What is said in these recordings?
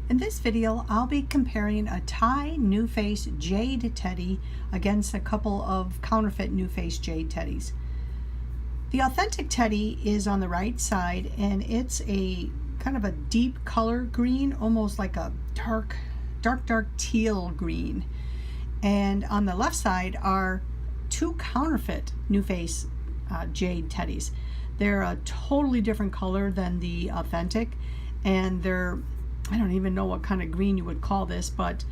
In this video, I'll be comparing a Ty NF Face Jade Teddy against a couple of counterfeit NF Face Jade Teddies. The authentic teddy is on the right side, and it's a kind of a deep color green, almost like a dark teal green. And on the left side are two counterfeit NF Face Jade Teddies. They're a totally different color than the authentic, and they're, I don't even know what kind of green you would call this, but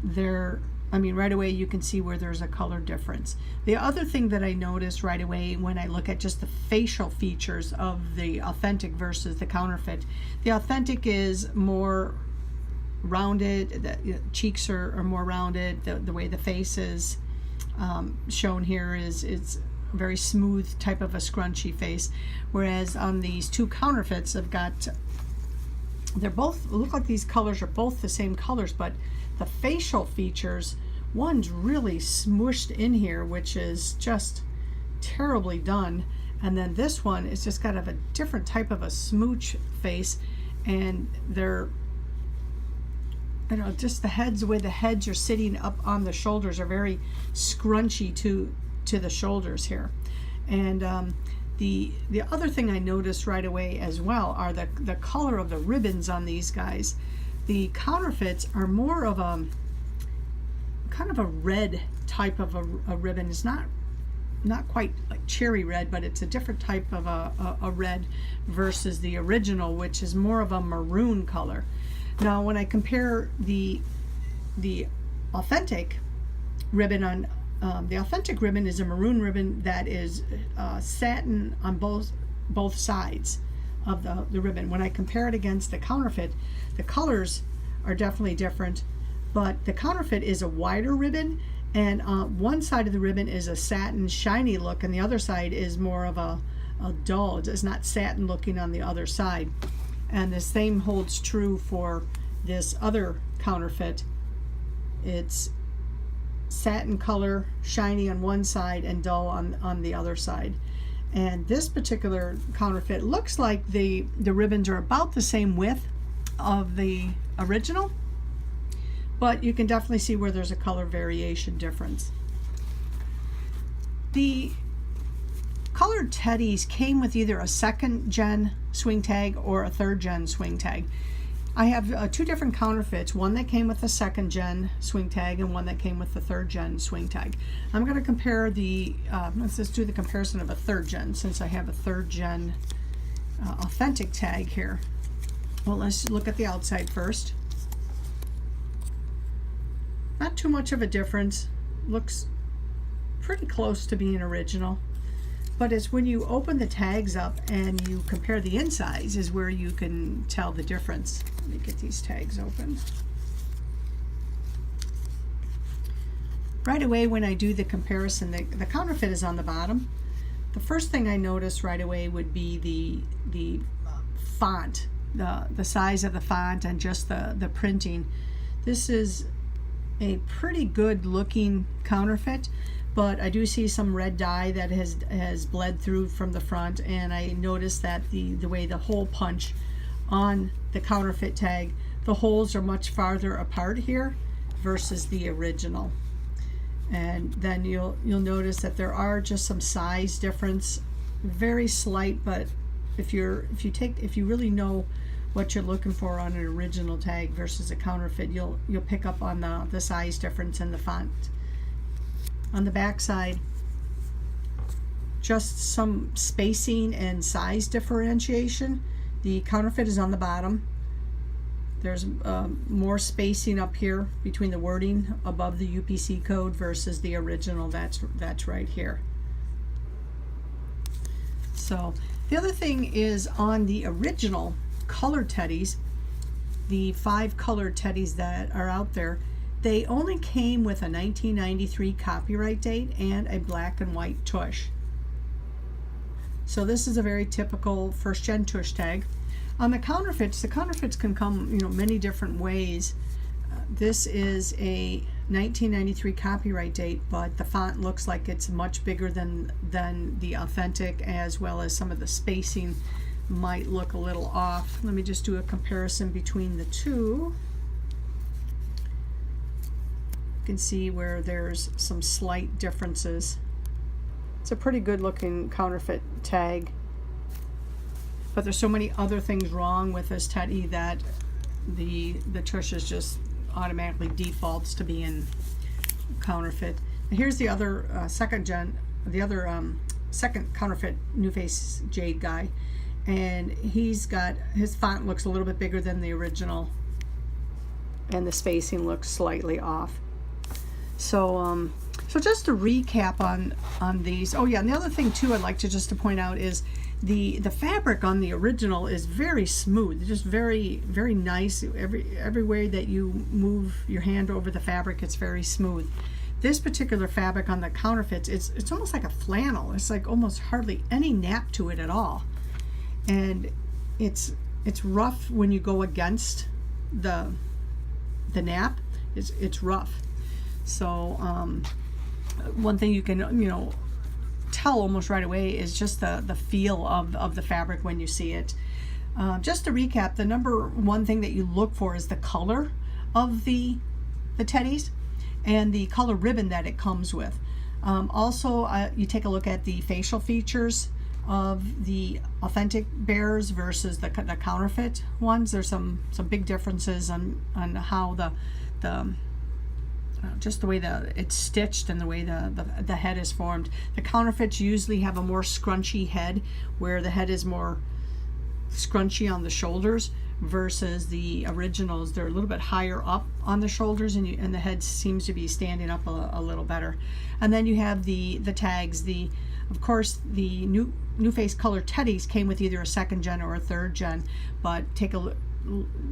they're, I mean, right away you can see where there's a color difference. The other thing that I noticed right away when I look at just the facial features of the authentic versus the counterfeit, the authentic is more rounded, the cheeks are more rounded, the way the face is shown here is it's a very smooth type of a scrunchy face, whereas on these two counterfeits I've got, they're both, look like these colors are both the same colors, but the facial features, one's really smooshed in here, which is just terribly done, and then this one is just kind of a different type of a smooch face, and they're, you know, just the heads, the way the heads are sitting up on the shoulders are very scrunchy to the shoulders here. And the other thing I noticed right away as well are the color of the ribbons on these guys. The counterfeits are more of a kind of a red type of a ribbon. It's not quite like cherry red, but it's a different type of a red versus the original, which is more of a maroon color. Now when I compare the authentic ribbon on the authentic ribbon is a maroon ribbon that is satin on both sides of the ribbon. When I compare it against the counterfeit, the colors are definitely different, but the counterfeit is a wider ribbon, and one side of the ribbon is a satin shiny look, and the other side is more of a dull. It's not satin looking on the other side. And the same holds true for this other counterfeit. It's satin color, shiny on one side and dull on the other side. And this particular counterfeit looks like the ribbons are about the same width of the original, but you can definitely see where there's a color variation difference. The colored teddies came with either a second gen swing tag or a third gen swing tag. I have two different counterfeits, one that came with a second gen swing tag and one that came with the third gen swing tag. I'm going to compare the, let's just do the comparison of a third gen, since I have a third gen authentic tag here. Well, let's look at the outside first. Not too much of a difference, looks pretty close to being original. But it's when you open the tags up and you compare the insides is where you can tell the difference. Let me get these tags open. Right away when I do the comparison, the counterfeit is on the bottom. The first thing I notice right away would be the font, the size of the font and just the printing. This is a pretty good looking counterfeit, but I do see some red dye that has bled through from the front, and I noticed that the way the hole punch on the counterfeit tag, the holes are much farther apart here versus the original. And then you'll notice that there are just some size difference, very slight, but if you really know what you're looking for on an original tag versus a counterfeit, you'll pick up on the size difference in the font. On the back side, just some spacing and size differentiation. The counterfeit is on the bottom. There's more spacing up here between the wording above the UPC code versus the original. That's right here. So the other thing is on the original colored teddies, the 5 colored teddies that are out there, they only came with a 1993 copyright date and a black and white tush. So this is a very typical first gen tush tag. On the counterfeits can come, many different ways. This is a 1993 copyright date, but the font looks like it's much bigger than the authentic, as well as some of the spacing might look a little off. Let me just do a comparison between the two. can see where there's some slight differences. It's a pretty good looking counterfeit tag, but there's so many other things wrong with this teddy that the tush is just automatically defaults to being counterfeit. And here's the other second counterfeit NuFace Jade guy, and he's got, his font looks a little bit bigger than the original, and the spacing looks slightly off. So so just to recap on these. Oh yeah, and the other thing too I'd like to point out is the fabric on the original is very smooth, just very nice. Every way that you move your hand over the fabric, it's very smooth. This particular fabric on the counterfeits, it's almost like a flannel. It's like almost hardly any nap to it at all, and it's rough when you go against the nap. It's rough. So one thing you can tell almost right away is just the feel of the fabric when you see it. Just to recap, the number one thing that you look for is the color of the teddies and the color ribbon that it comes with. Also, you take a look at the facial features of the authentic bears versus the counterfeit ones. There's some big differences on how just the way it's stitched and the way the head is formed. The counterfeits usually have a more scrunchy head, where the head is more scrunchy on the shoulders, versus the originals, they're a little bit higher up on the shoulders, and the head seems to be standing up a little better. And then you have the tags. Of course, the NuFace color teddies came with either a 2nd gen or a 3rd gen, but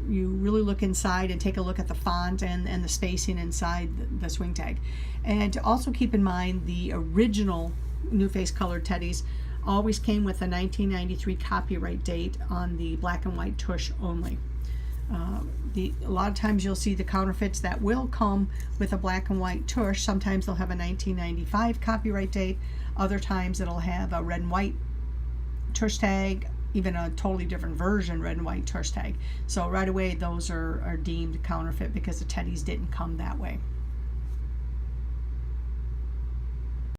you really look inside and take a look at the font and the spacing inside the swing tag. And to also keep in mind, the original NuFace colored teddies always came with a 1993 copyright date on the black and white tush only. A lot of times you'll see the counterfeits that will come with a black and white tush. Sometimes they'll have a 1995 copyright date. Other times it'll have a red and white tush tag, even a totally different version red and white tush tag. So right away those are deemed counterfeit because the teddies didn't come that way.